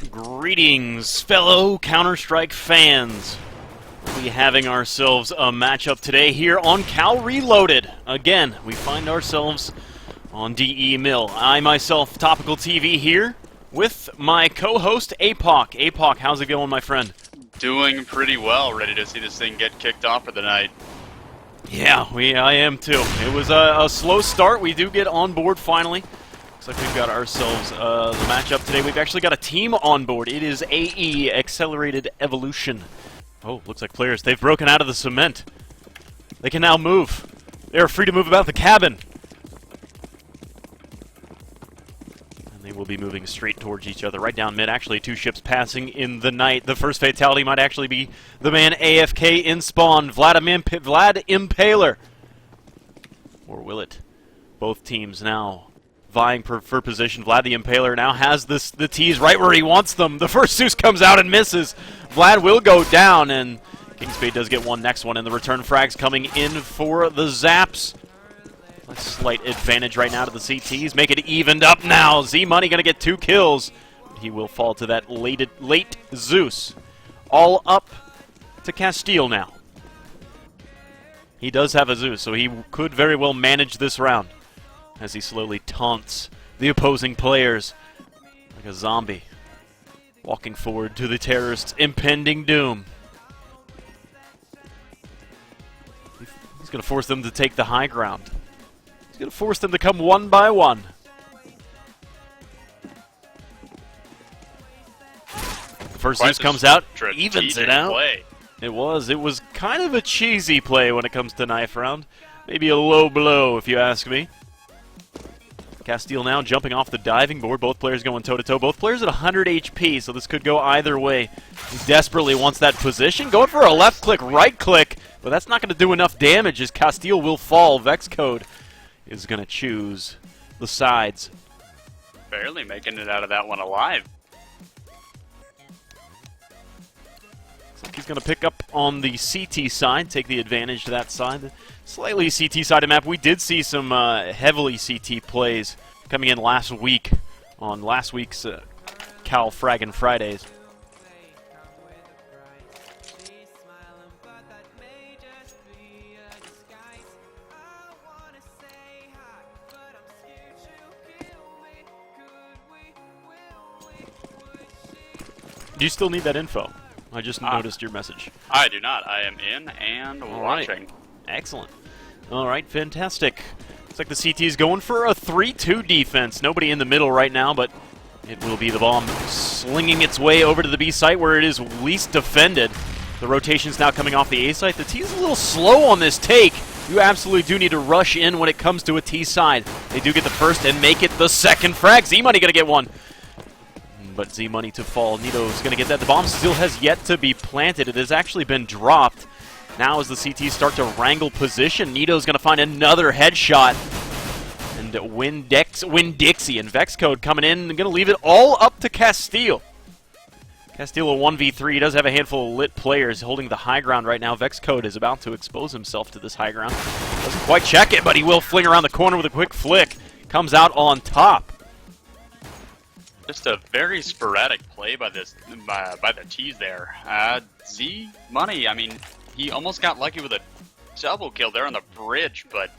Greetings, fellow Counter-Strike fans. We'll be having ourselves a matchup today here on CALR Reloaded. Again, we find ourselves on DE Mill. I myself, Topical TV here, with my co-host APOC. APOC, how's it going, my friend? Doing pretty well, ready to see this thing get kicked off for the night. Yeah, I am too. It was a slow start. We do get on board finally. Looks like we've got ourselves the matchup today. We've actually got a team on board. It is AE, Accelerated Evolution. Oh, looks like players. They've broken out of the cement. They can now move. They are free to move about the cabin. And they will be moving straight towards each other, right down mid. Actually, two ships passing in the night. The first fatality might actually be the man AFK in spawn, Vlad Impaler. Or will it? Both teams now vying for position. Vlad the Impaler now has the T's right where he wants them. The first Zeus comes out and misses. Vlad will go down, and Kingspade does get one next one, and the return frags coming in for the Zaps. A slight advantage right now to the CTs. Make it evened up now. Z-Money going to get 2 kills. He will fall to that late Zeus. All up to Castile now. He does have a Zeus, so he could very well manage this round as he slowly taunts the opposing players like a zombie, walking forward to the terrorists' impending doom. He's going to force them to take the high ground. He's going to force them to come one by one. The first Zeus comes out, evens it out. Play. It was kind of a cheesy play when it comes to knife round. Maybe a low blow, if you ask me. Castile now jumping off the diving board. Both players going toe-to-toe. Both players at 100 HP, so this could go either way. He desperately wants that position. Going for a left click, right click, but that's not going to do enough damage as Castile will fall. Vexcode is going to choose the sides. Barely making it out of that one alive. Looks like he's going to pick up on the CT side, take the advantage to that side. The slightly CT-sided map. We did see some heavily CT plays coming in last week on last week's Cal Fraggin' Fridays. Do you still need that info? I just noticed your message. I do not. I am in and watching. Excellent. All right, fantastic. Looks like the CT is going for a 3-2 defense. Nobody in the middle right now, but it will be the bomb slinging its way over to the B site where it is least defended. The rotation's now coming off the A site. The T is a little slow on this take. You absolutely do need to rush in when it comes to a T side. They do get the first and make it the second frag. Z-Money going to get one. But Z-Money to fall. Nito's going to get that. The bomb still has yet to be planted. It has actually been dropped. Now as the CTs start to wrangle position, Nito's going to find another headshot. And Win-Dixie and Vexcode coming in and going to leave it all up to Castile. Castile a 1v3. He does have a handful of lit players holding the high ground right now. Vexcode is about to expose himself to this high ground. Doesn't quite check it, but he will fling around the corner with a quick flick. Comes out on top. Just a very sporadic play by the T's there. Z-Money, I mean, he almost got lucky with a double kill there on the bridge, but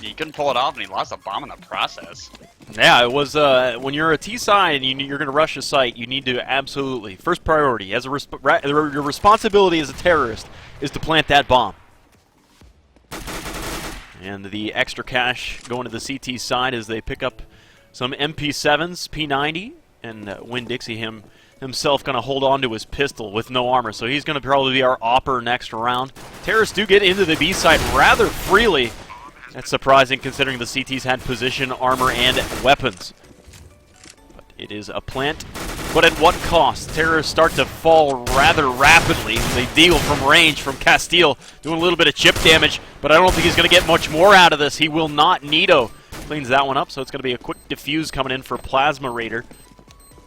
he couldn't pull it off, and he lost a bomb in the process. Yeah, it was when you're a T side and you're going to rush a site, you need to absolutely, first priority, as your responsibility as a terrorist is to plant that bomb. And the extra cash going to the CT side as they pick up some MP7s, P90, and Win-Dixie himself going to hold on to his pistol with no armor, so he's going to probably be our opper next round. Terrorists do get into the B side rather freely. That's surprising considering the CTs had position, armor, and weapons. But it is a plant, but at what cost? Terrorists start to fall rather rapidly. They deal from range from Castile, doing a little bit of chip damage, but I don't think he's going to get much more out of this. He will not. Nito cleans that one up, so it's going to be a quick defuse coming in for Plasma Raider.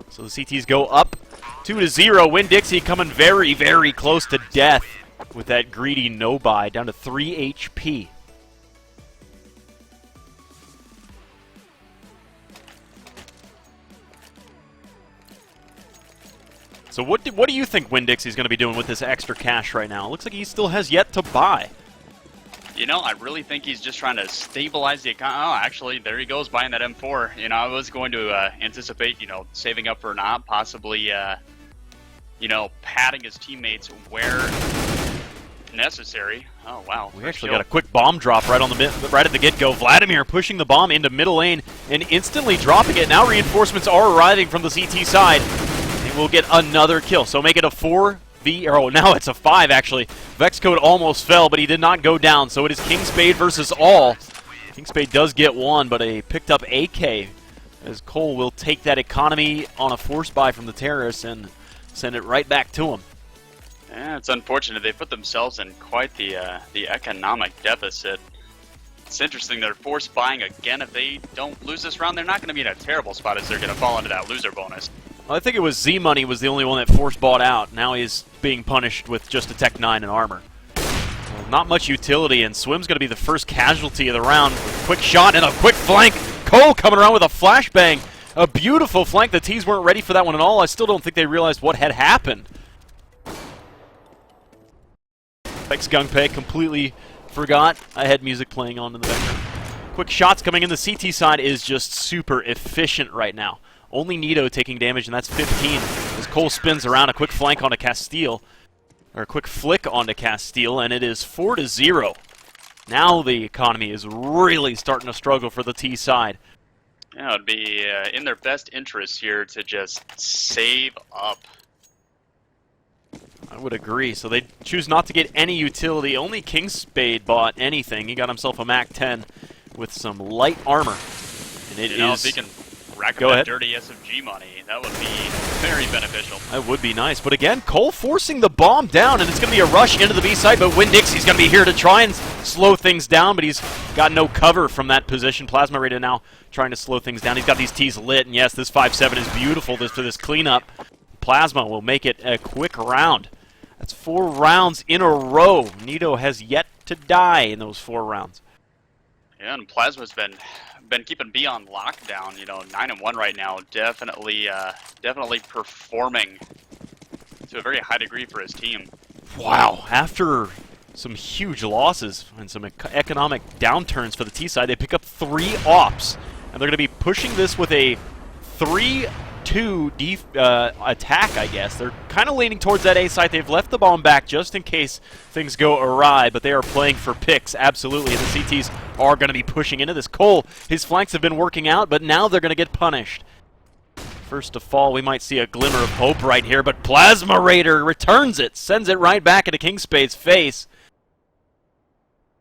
So the CTs go up 2-0. Win-Dixie coming very, very close to death with that greedy no-buy, down to 3 HP. So what do you think Winn-Dixie's going to be doing with this extra cash right now? It looks like he still has yet to buy. You know, I really think he's just trying to stabilize the account. Oh, actually, there he goes buying that M4. You know, I was going to anticipate, you know, saving up for an op, possibly, you know, patting his teammates where necessary. Oh, wow. We actually got a quick bomb drop right at the get-go. Vladimir pushing the bomb into middle lane and instantly dropping it. Now reinforcements are arriving from the CT side. And we'll get another kill. So make it a 4v, or now it's a 5 actually. Vexcode almost fell, but he did not go down. So it is King Spade versus all. King Spade does get one, but a picked up AK as Cole will take that economy on a force buy from the terrorists and send it right back to him. Yeah, it's unfortunate. They put themselves in quite the economic deficit. It's interesting they're force buying again. If they don't lose this round, they're not going to be in a terrible spot as they're going to fall into that loser bonus. Well, I think it was Z-Money was the only one that force bought out. Now he's being punished with just a Tech 9 and armor. Well, not much utility, and Swim's going to be the first casualty of the round. Quick shot and a quick flank. Cole coming around with a flashbang. A beautiful flank. The T's weren't ready for that one at all. I still don't think they realized what had happened. Like Skunkpay completely forgot I had music playing on in the background. Quick shots coming in. The CT side is just super efficient right now. Only Nito taking damage, and that's 15. As Cole spins around, a quick flank onto Castile. Or a quick flick onto Castile, and it is 4-0. Now the economy is really starting to struggle for the T side. Yeah, it would be in their best interest here to just save up. I would agree. So they choose not to get any utility. Only King Spade bought anything. He got himself a MAC-10 with some light armor. And it If is... he can rack up that dirty SFG money, that would be very beneficial. That would be nice. But again, Cole forcing the bomb down, and it's going to be a rush into the B side, but Winn-Dixie's going to be here to try and slow things down, but he's got no cover from that position. Plasma Raider now trying to slow things down. He's got these T's lit, and yes, this 5-7 is beautiful for this cleanup. Plasma will make it a quick round. That's 4 rounds in a row. Nito has yet to die in those 4 rounds. Yeah, and Plasma's been keeping B on lockdown. You know, 9-1 right now. Definitely performing to a very high degree for his team. Wow! After some huge losses and some economic downturns for the T side, they pick up 3 ops, and they're going to be pushing this with a 3-2 attack, I guess. They're kind of leaning towards that A side. They've left the bomb back just in case things go awry, but they are playing for picks, absolutely, and the CTs are going to be pushing into this. Cole, his flanks have been working out, but now they're going to get punished. First to fall, we might see a glimmer of hope right here, but Plasma Raider returns it, sends it right back into King Spade's face.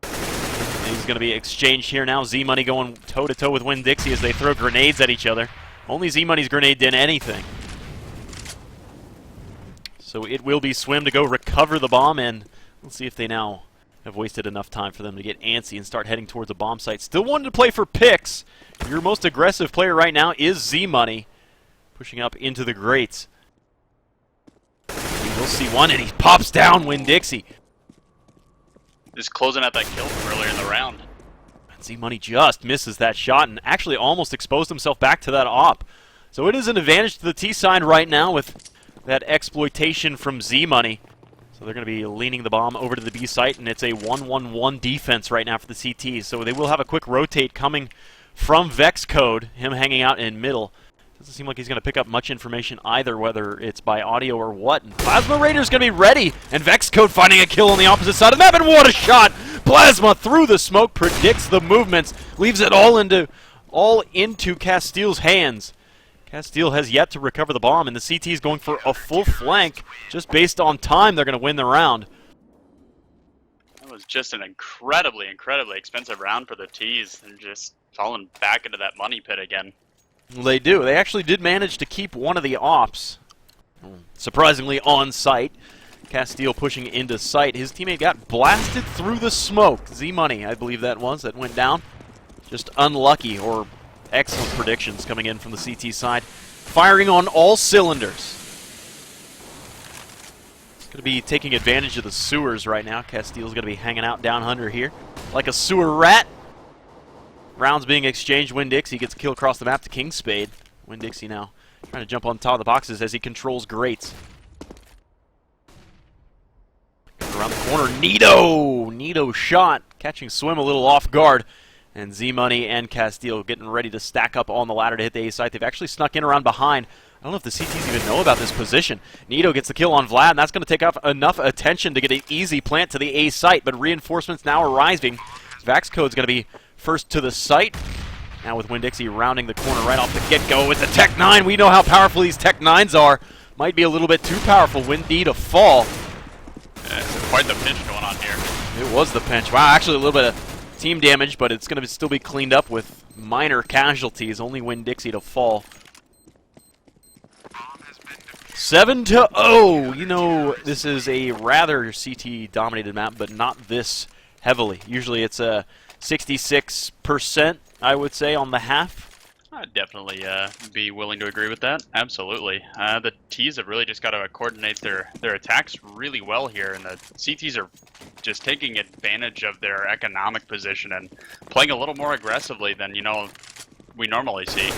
And he's going to be exchanged here now. Z-Money going toe-to-toe with Winn-Dixie as they throw grenades at each other. Only Z-Money's grenade did anything. So it will be Swim to go recover the bomb, and let's see if they now have wasted enough time for them to get antsy and start heading towards a bomb site. Still wanting to play for picks. Your most aggressive player right now is Z-Money, pushing up into the grates. We'll see one, and he pops down Winn-Dixie. Just closing out that kill from earlier in the round. Z-Money just misses that shot and actually almost exposed himself back to that op. So it is an advantage to the T side right now with that exploitation from Z-Money. So they're going to be leaning the bomb over to the B site, and it's a 1-1-1 defense right now for the CTs. So they will have a quick rotate coming from Vexcode, him hanging out in middle. Doesn't seem like he's going to pick up much information either, whether it's by audio or what. And Plasma Raider's going to be ready, and Vexcode finding a kill on the opposite side of the map, and what a shot! Plasma through the smoke, predicts the movements, leaves it all into Castile's hands. Castile has yet to recover the bomb, and the CT is going for a full flank. Just based on time, they're going to win the round. That was just an incredibly expensive round for the T's, and just falling back into that money pit again. They do. They actually did manage to keep one of the ops, surprisingly on site. Castile pushing into sight. His teammate got blasted through the smoke. Z-Money, I believe that went down. Just unlucky, or excellent predictions coming in from the CT side. Firing on all cylinders. It's going to be taking advantage of the sewers right now. Castile's going to be hanging out down under here like a sewer rat. Rounds being exchanged. Winn-Dixie gets a kill across the map to King Spade. Winn-Dixie now trying to jump on top of the boxes as he controls grates. around the corner. Nito shot, catching Swim a little off guard. And Z-Money and Castile getting ready to stack up on the ladder to hit the A site. They've actually snuck in around behind. I don't know if the CTs even know about this position. Nito gets the kill on Vlad, and that's going to take up enough attention to get an easy plant to the A site, but reinforcements now arriving. Vaxcode's going to be first to the site. Now with Winn-Dixie rounding the corner right off the get-go with the Tech 9. We know how powerful these Tech 9s are. Might be a little bit too powerful. Winn-D to fall. It's quite the pinch going on here. It was the pinch. Wow, actually a little bit of team damage, but it's going to still be cleaned up with minor casualties. Only Winn-Dixie to fall. 7-0. You know, this is a rather CT-dominated map, but not this heavily. Usually it's a 66%, I would say, on the half. I'd definitely be willing to agree with that. Absolutely. The Ts have really just got to coordinate their attacks really well here, and the CTs are just taking advantage of their economic position and playing a little more aggressively than, you know, we normally see.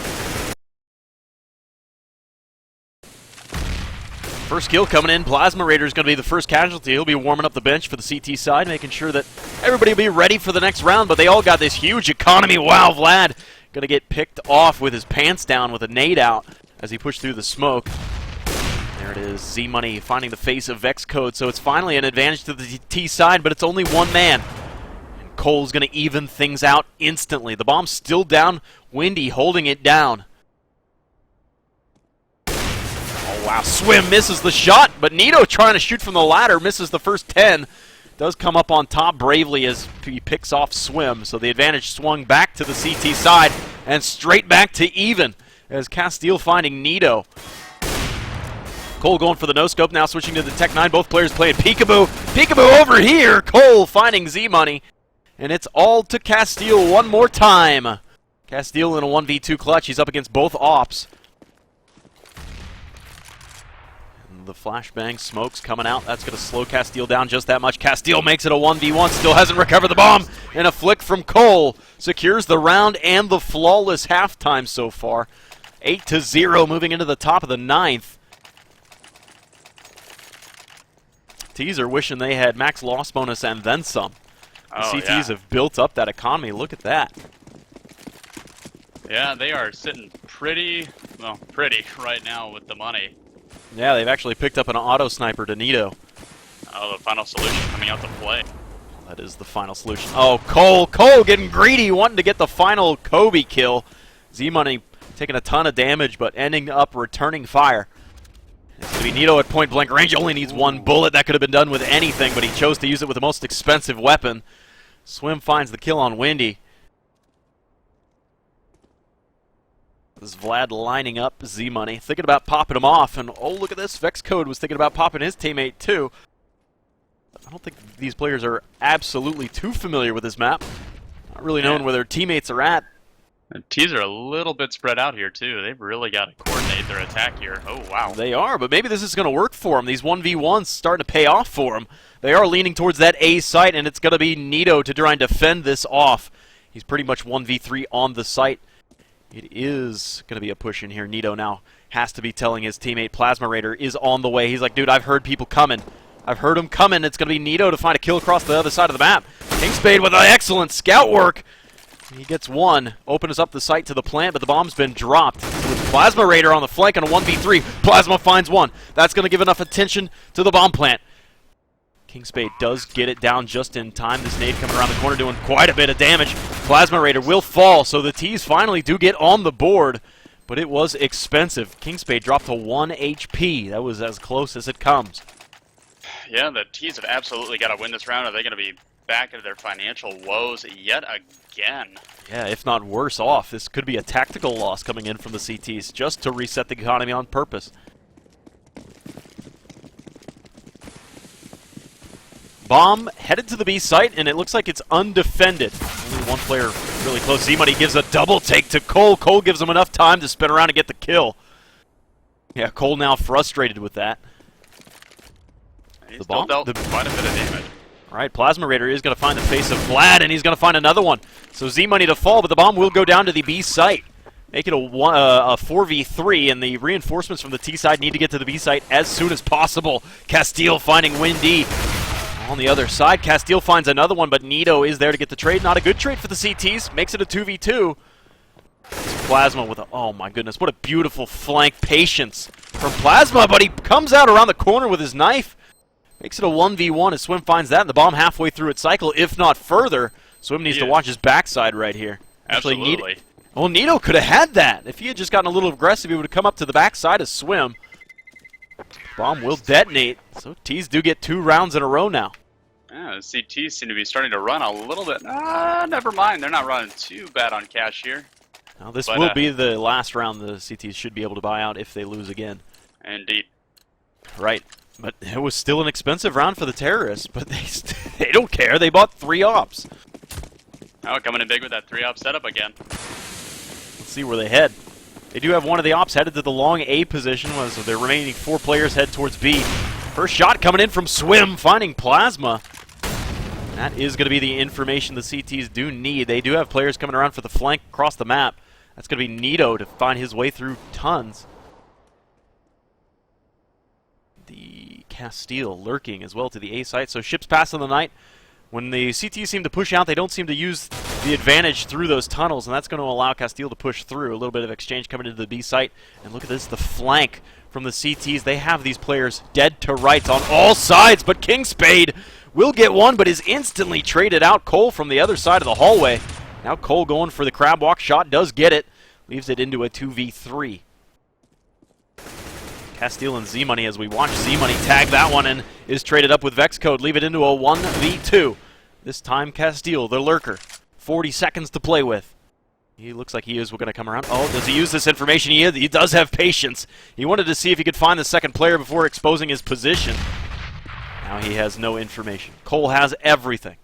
First kill coming in. Plasma Raider is going to be the first casualty. He'll be warming up the bench for the CT side, making sure that everybody will be ready for the next round, but they all got this huge economy. Wow, Vlad going to get picked off with his pants down with a nade out as he pushed through the smoke. There it is, Z-Money finding the face of Vexcode, so it's finally an advantage to the T side, but it's only one man. And Cole's going to even things out instantly. The bomb's still down, Windy holding it down. Oh wow, Swim misses the shot, but Nito trying to shoot from the ladder misses the first 10. Does come up on top bravely as he picks off Swim, so the advantage swung back to the CT side and straight back to even as Castile finding Nito. Cole going for the no-scope, now switching to the Tech 9. Both players playing peekaboo. Peekaboo over here! Cole finding Z-Money, and it's all to Castile one more time. Castile in a 1v2 clutch. He's up against both ops. The flashbang smokes coming out. That's going to slow Castile down just that much. Castile makes it a 1v1. Still hasn't recovered the bomb. And a flick from Cole secures the round and the flawless halftime so far. 8-0 moving into the top of the 9th. T's are wishing they had max loss bonus and then some. The CTs have built up that economy. Look at that. Yeah, they are sitting pretty right now with the money. Yeah, they've actually picked up an auto sniper to Nito. Oh, the final solution coming out to play. That is the final solution. Oh, Cole getting greedy, wanting to get the final Kobe kill. Z-Money taking a ton of damage, but ending up returning fire. It's going to be Nito at point blank range. Only needs one bullet. That could have been done with anything, but he chose to use it with the most expensive weapon. Swim finds the kill on Windy. This is Vlad lining up Z-Money, thinking about popping him off, and oh, look at this, Vexcode was thinking about popping his teammate too. I don't think these players are absolutely too familiar with this map. Not really knowing where their teammates are at. The T's are a little bit spread out here too. They've really got to coordinate their attack here. Oh, wow. They are, but maybe this is going to work for them. These 1v1s starting to pay off for them. They are leaning towards that A site, and it's going to be Nito to try and defend this off. He's pretty much 1v3 on the site. It is going to be a push in here. Nito now has to be telling his teammate Plasma Raider is on the way. He's like, dude, I've heard people coming. I've heard them coming. It's going to be Nito to find a kill across the other side of the map. Kingspade with an excellent scout work. He gets one. Opens up the site to the plant, but the bomb's been dropped. With Plasma Raider on the flank on a 1v3. Plasma finds one. That's going to give enough attention to the bomb plant. Kingspade does get it down just in time. This nade coming around the corner doing quite a bit of damage. Plasma Raider will fall, so the T's finally do get on the board, but it was expensive. Kingspade dropped to 1 HP. That was as close as it comes. Yeah, the T's have absolutely got to win this round, or they're going to be back into their financial woes yet again. Yeah, if not worse off. This could be a tactical loss coming in from the CTs, just to reset the economy on purpose. Bomb headed to the B site, and it looks like it's undefended. Only one player really close. Z-Money gives a double take to Cole. Cole gives him enough time to spin around and get the kill. Yeah, Cole now frustrated with that. He's still dealt quite a bit of damage. All right, Plasma Raider is going to find the face of Vlad, and he's going to find another one. So Z-Money to fall, but the bomb will go down to the B site. Make it a 4v3, and the reinforcements from the T side need to get to the B site as soon as possible. Castile finding Winn-D. On the other side, Castile finds another one, but Nito is there to get the trade. Not a good trade for the CTs. Makes it a 2v2. It's Plasma with a, oh my goodness, what a beautiful flank patience from Plasma, but he comes out around the corner with his knife. Makes it a 1v1 as Swim finds that, and the bomb halfway through its cycle, if not further. Swim needs to watch his backside right here. Absolutely. Well, Nito could have had that. If he had just gotten a little aggressive, he would have come up to the backside of Swim. Bomb will detonate, so T's do get 2 rounds in a row now. Yeah, the CTs seem to be starting to run a little bit. Never mind. They're not running too bad on cash here. Now, this will be the last round the CTs should be able to buy out if they lose again. Indeed. Right. But it was still an expensive round for the terrorists, but they don't care. They bought 3 ops. Oh, coming in big with that 3-op setup again. Let's see where they head. They do have one of the ops headed to the long A position, so their remaining 4 players head towards B. First shot coming in from Swim, finding Plasma. That is going to be the information the CTs do need. They do have players coming around for the flank across the map. That's going to be Nito to find his way through tons. The Castile lurking as well to the A site. So ships pass in the night. When the CTs seem to push out, they don't seem to use the advantage through those tunnels, and that's going to allow Castile to push through. A little bit of exchange coming into the B site. And look at this, the flank from the CTs. They have these players dead to rights on all sides, but Kingspade will get one, but is instantly traded out. Cole from the other side of the hallway. Now Cole going for the crab walk shot, does get it. Leaves it into a 2v3. Castile and Z-Money as we watch Z-Money tag that one and is traded up with Vexcode. Leave it into a 1v2. This time Castile, the lurker. 40 seconds to play with. He looks like he is going to come around. Oh, does he use this information? He does have patience. He wanted to see if he could find the second player before exposing his position. Now he has no information. Cole has everything.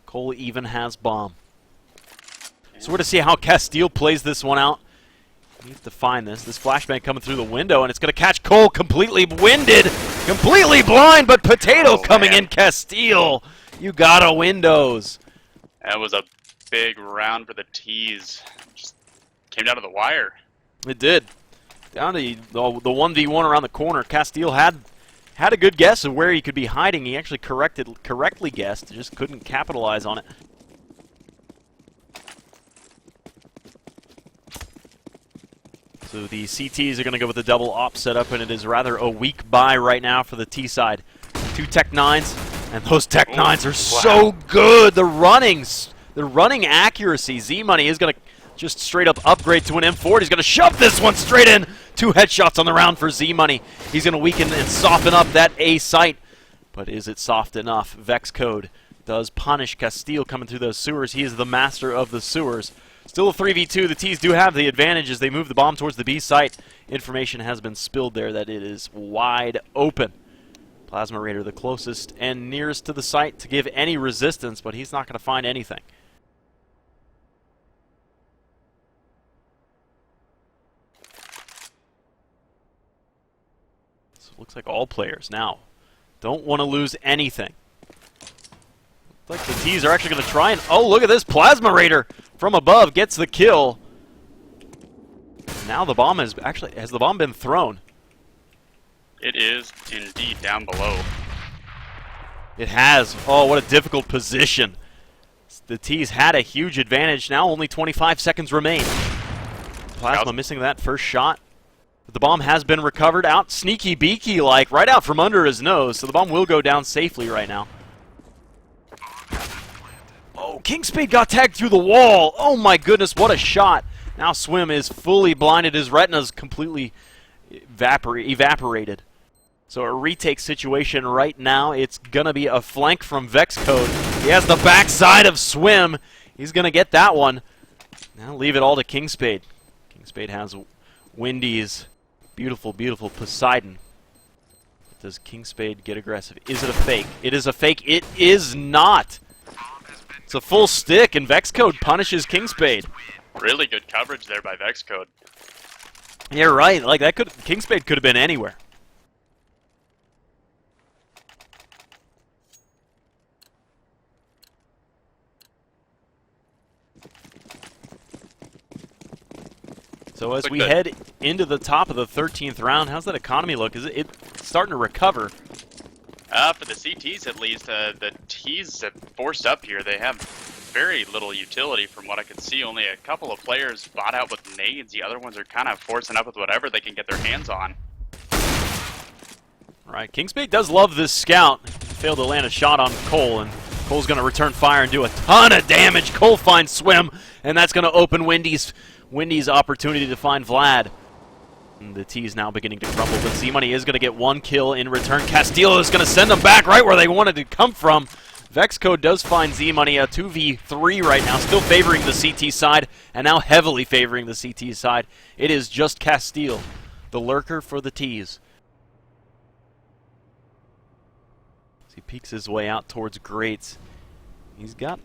Cole even has bomb. So we're to see how Castile plays this one out. He needs to find this. This flashbang coming through the window, and it's going to catch Cole completely winded, completely blind, but Potato coming in. Castile, you got a windows. That was a big round for the T's. Just came down to the wire. It did. Down to the 1v1 around the corner. Castile had a good guess of where he could be hiding. He actually correctly guessed, just couldn't capitalize on it. So the CTs are going to go with the double op setup, and it is rather a weak buy right now for the T side. 2 Tech 9s, and those Tech 9s are so good. The running accuracy. Z-Money is going to just straight up upgrade to an M4. He's going to shove this one straight in. 2 headshots on the round for Z-Money. He's going to weaken and soften up that A site. But is it soft enough? Vexcode does punish Castile coming through those sewers. He is the master of the sewers. Still a 3v2. The T's do have the advantage as they move the bomb towards the B site. Information has been spilled there that it is wide open. Plasma Raider the closest and nearest to the site to give any resistance, but he's not going to find anything. So it looks like all players now don't want to lose anything. Looks like the T's are actually going to try and... Oh, look at this. Plasma Raider from above gets the kill. Now the bomb has actually... Has the bomb been thrown? It is indeed down below. It has. Oh, what a difficult position. The T's had a huge advantage. Now only 25 seconds remain. Plasma missing that first shot. But the bomb has been recovered out sneaky beaky like right out from under his nose. So the bomb will go down safely right now. Oh, Kingspade got tagged through the wall. Oh my goodness, what a shot. Now Swim is fully blinded. His retina's completely evaporated. So a retake situation right now. It's going to be a flank from Vexcode. He has the backside of Swim. He's going to get that one. Now leave it all to Kingspade. Kingspade has Wendy's beautiful, beautiful Poseidon. Does Kingspade get aggressive? Is it a fake? It is a fake. It is not. It's a full stick, and Vexcode punishes Kingspade. Really good coverage there by Vexcode. You're right. Like that Kingspade could have been anywhere. So as we head into the top of the 13th round, how's that economy look? Is it starting to recover? For the CTs at least, the Ts have forced up here. They have very little utility from what I could see. Only a couple of players bought out with nades. The other ones are kind of forcing up with whatever they can get their hands on. All right, Kingsbait does love this scout. Failed to land a shot on Cole, and Cole's going to return fire and do a ton of damage. Cole finds Swim, and that's going to open Wendy's opportunity to find Vlad. And the T is now beginning to crumble, but Z-Money is going to get one kill in return. Castillo is going to send them back right where they wanted to come from. Vexcode does find Z-Money a 2v3 right now, still favoring the CT side, and now heavily favoring the CT side. It is just Castile, the lurker for the Ts. As he peeks his way out towards Greats. He's got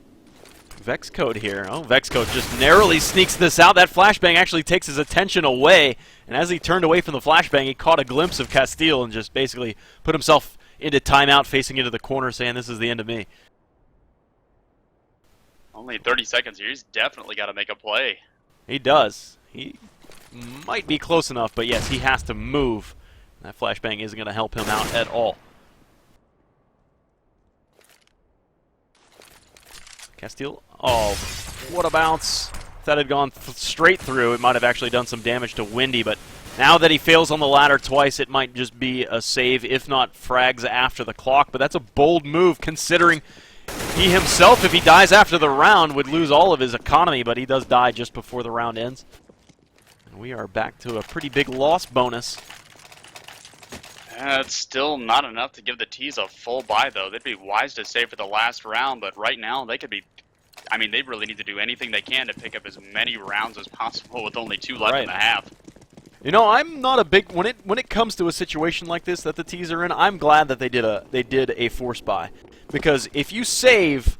Vexcode here. Oh, Vexcode just narrowly sneaks this out. That flashbang actually takes his attention away, and as he turned away from the flashbang, he caught a glimpse of Castile and just basically put himself into timeout, facing into the corner, saying, "This is the end of me." Only 30 seconds here. He's definitely got to make a play. He does. He might be close enough, but yes, he has to move. That flashbang isn't going to help him out at all. Castile, oh, what a bounce. If that had gone straight through, it might have actually done some damage to Windy, but now that he fails on the ladder twice, it might just be a save, if not frags after the clock. But that's a bold move, considering he himself, if he dies after the round, would lose all of his economy, but he does die just before the round ends. And we are back to a pretty big loss bonus. It's still not enough to give the Ts a full buy, though. They'd be wise to save for the last round, but right now they could be... I mean, they really need to do anything they can to pick up as many rounds as possible with only 2 left in the half. You know, I'm not a big... When it comes to a situation like this that the Ts are in, I'm glad that they did a force buy. Because if you save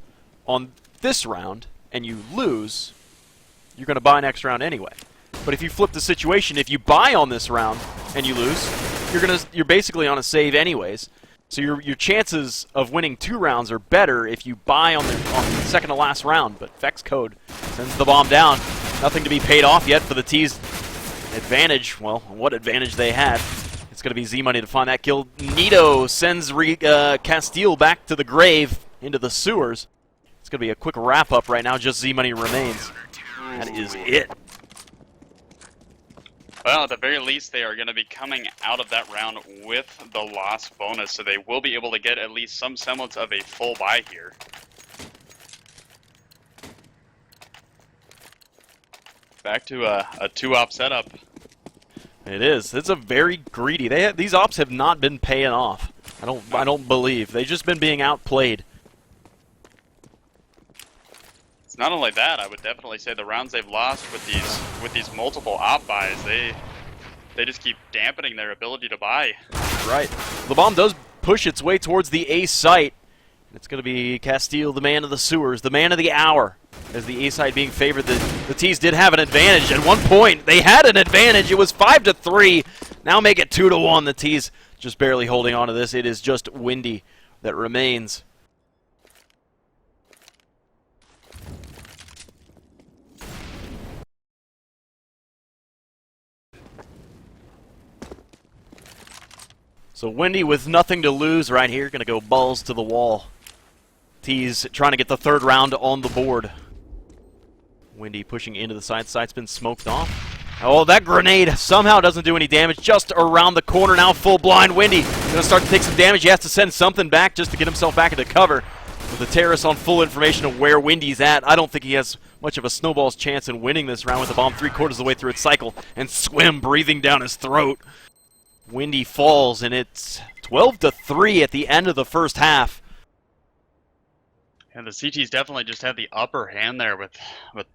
on this round and you lose, you're going to buy next round anyway. But if you flip the situation, if you buy on this round and you lose, you're basically on a save anyways. So your chances of winning 2 rounds are better if you buy on the second to last round. But Vexcode sends the bomb down. Nothing to be paid off yet for the T's advantage. Well, what advantage they had. It's going to be Z-Money to find that kill. Nito sends Castile back to the grave, into the sewers. It's going to be a quick wrap-up right now. Just Z-Money remains. That is it. Well, at the very least, they are going to be coming out of that round with the loss bonus, so they will be able to get at least some semblance of a full buy here. Back to a 2-op setup. It is. It's a very greedy. These ops have not been paying off. I don't believe. They've just been being outplayed. It's not only that, I would definitely say the rounds they've lost with these multiple op buys, they just keep dampening their ability to buy. Right. The bomb does push its way towards the A site. It's going to be Castile, the man of the sewers, the man of the hour. As the A side being favored, the T's did have an advantage. At one point, they had an advantage. It was 5-3. Now make it 2-1. The T's just barely holding on to this. It is just Windy that remains. So Windy with nothing to lose right here, going to go balls to the wall. T's trying to get the 3rd round on the board. Windy pushing into the side. Side's been smoked off. Oh, that grenade somehow doesn't do any damage. Just around the corner now, full blind. Windy going to start to take some damage. He has to send something back just to get himself back into cover. With the terrorists on full information of where Windy's at, I don't think he has much of a snowball's chance in winning this round with the bomb 3/4 of the way through its cycle. And Swim breathing down his throat. Windy falls, and it's 12-3 at the end of the first half. And the CTs definitely just had the upper hand there with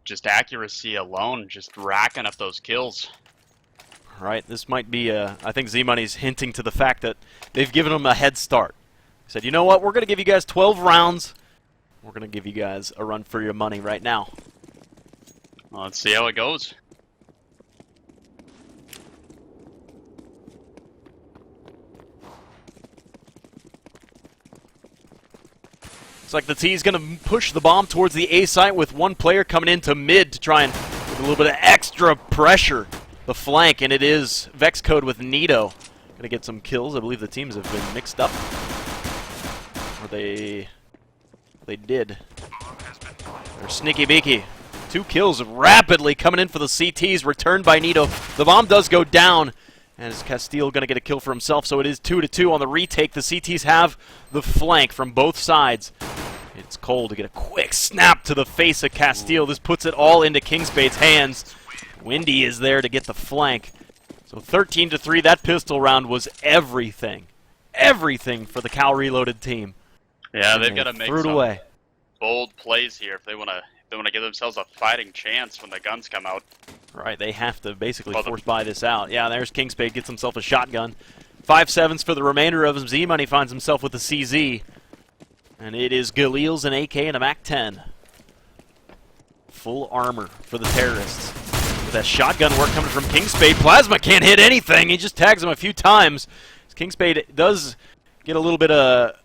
just accuracy alone, just racking up those kills. Right, this might be, I think Z-Money's hinting to the fact that they've given them a head start. He said, you know what, we're going to give you guys 12 rounds. We're going to give you guys a run for your money right now. Well, let's see how it goes. It's like the T's going to push the bomb towards the A site with one player coming into mid to try and with a little bit of extra pressure the flank, and it is Vexcode with Nito. Going to get some kills. I believe the teams have been mixed up. They did. They're sneaky beaky. 2 kills rapidly coming in for the CTs, returned by Nito. The bomb does go down, and is Castile going to get a kill for himself, so it is 2-2 on the retake. The CTs have the flank from both sides. It's Cole to get a quick snap to the face of Castile. This puts it all into Kingspade's hands. Windy is there to get the flank. So 13-3, that pistol round was everything. Everything for the Cal Reloaded team. Yeah, And they've got to make threw it some away. bold plays here if they want to give themselves a fighting chance when the guns come out. Right, they have to basically force buy this out. Yeah, there's Kingspade, gets himself a shotgun. 5.7s for the remainder of them. Z-Money finds himself with the CZ. And it is Galil's an AK and a MAC-10. Full armor for the terrorists. With that shotgun work coming from Kingspade, Plasma can't hit anything. He just tags him a few times. Kingspade does get a little bit of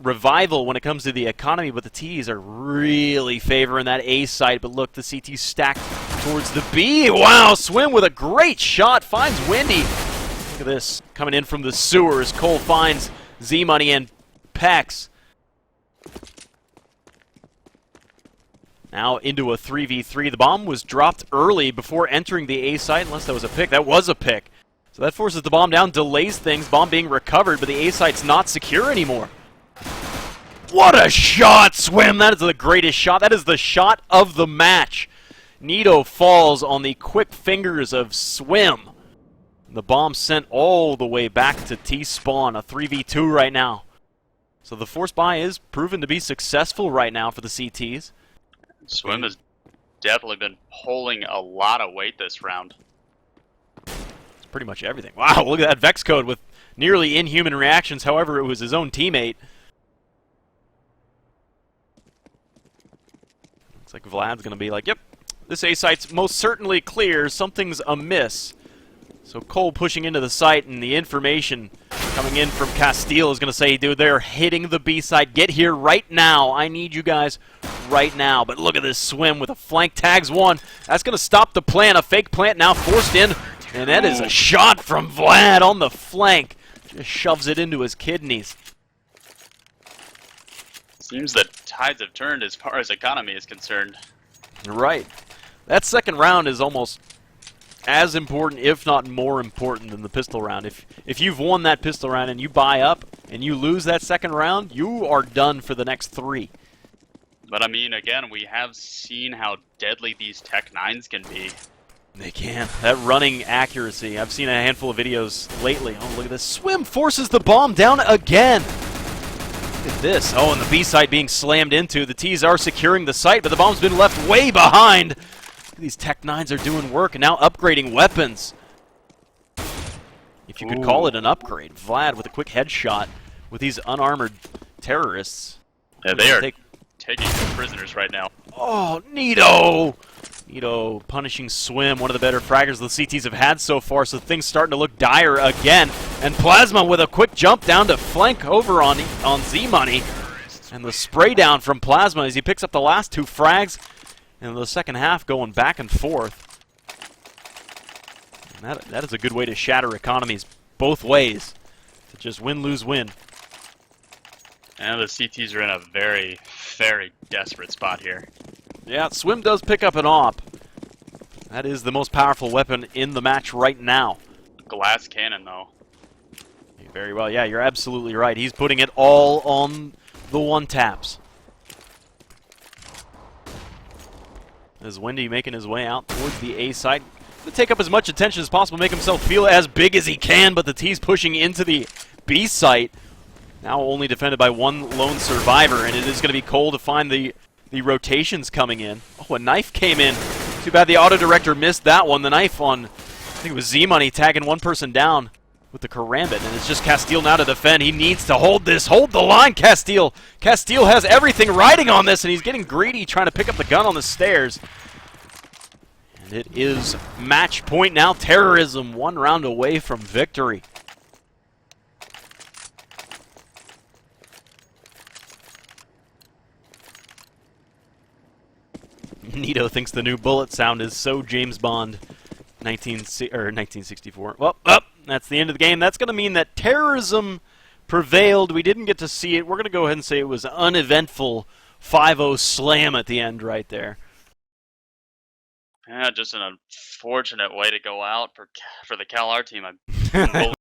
revival when it comes to the economy, but the T's are really favoring that A site. But look, the CT stacked towards the B. Wow, Swim with a great shot, finds Windy. Look at this, coming in from the sewers. Cole finds Z-Money and Pex. Now into a 3v3. The bomb was dropped early before entering the A site, unless that was a pick. That was a pick. So that forces the bomb down, delays things, bomb being recovered, but the A site's not secure anymore. What a shot, Swim! That is the greatest shot. That is the shot of the match. Nito falls on the quick fingers of Swim. The bomb sent all the way back to T-Spawn, a 3v2 right now. So the force buy is proven to be successful right now for the CTs. Swim has definitely been pulling a lot of weight this round. It's pretty much everything. Wow, look at that Vex code with nearly inhuman reactions. However, it was his own teammate. Looks like Vlad's going to be like, yep, this A site's most certainly clear. Something's amiss. So Cole pushing into the site, and the information coming in from Castile is going to say, dude, they're hitting the B site. Get here right now. I need you guys right now. But look at this Swim with a flank, tags one. That's going to stop the plant. A fake plant now forced in, and that is a shot from Vlad on the flank. Just shoves it into his kidneys. Seems that tides have turned as far as economy is concerned. Right. That second round is almost as important, if not more important, than the pistol round. If you've won that pistol round and you buy up and you lose that second round, you are done for the next 3. But I mean, again, we have seen how deadly these Tech 9s can be. They can. That running accuracy. I've seen a handful of videos lately. Oh, look at this. Swim forces the bomb down again. Look at this. Oh, and the B site being slammed into. The T's are securing the site, but the bomb's been left way behind. These Tech 9s are doing work and now upgrading weapons. If you could call it an upgrade. Vlad with a quick headshot with these unarmored terrorists. Yeah, they are taking prisoners right now. Oh, Nito! Nito punishing Swim, one of the better fraggers the CTs have had so far, so things starting to look dire again. And Plasma with a quick jump down to flank over on Z-Money. And the spray down from Plasma as he picks up the last 2 frags. And the second half going back and forth. And that is a good way to shatter economies both ways. To just win, lose, win. And the CTs are in a very, very desperate spot here. Yeah, Swim does pick up an AWP. That is the most powerful weapon in the match right now. Glass cannon, though. Very well. Yeah, you're absolutely right. He's putting it all on the one-taps. As Wendy making his way out towards the A side. To take up as much attention as possible, make himself feel as big as he can, but the T's pushing into the B site. Now only defended by one lone survivor, and it is going to be Cole to find the rotations coming in. Oh, a knife came in. Too bad the auto director missed that one. The knife on, I think it was Z-Money tagging one person down with the karambit, and it's just Castile now to defend. He needs to hold this. Hold the line, Castile. Castile has everything riding on this, and he's getting greedy trying to pick up the gun on the stairs. And it is match point now. Terrorism 1 round away from victory. Nito thinks the new bullet sound is so James Bond 1964. Well, that's the end of the game. That's going to mean that Terrorism prevailed. We didn't get to see it. We're going to go ahead and say it was an uneventful 5-0 slam at the end right there. Yeah, just an unfortunate way to go out for the CalR team. I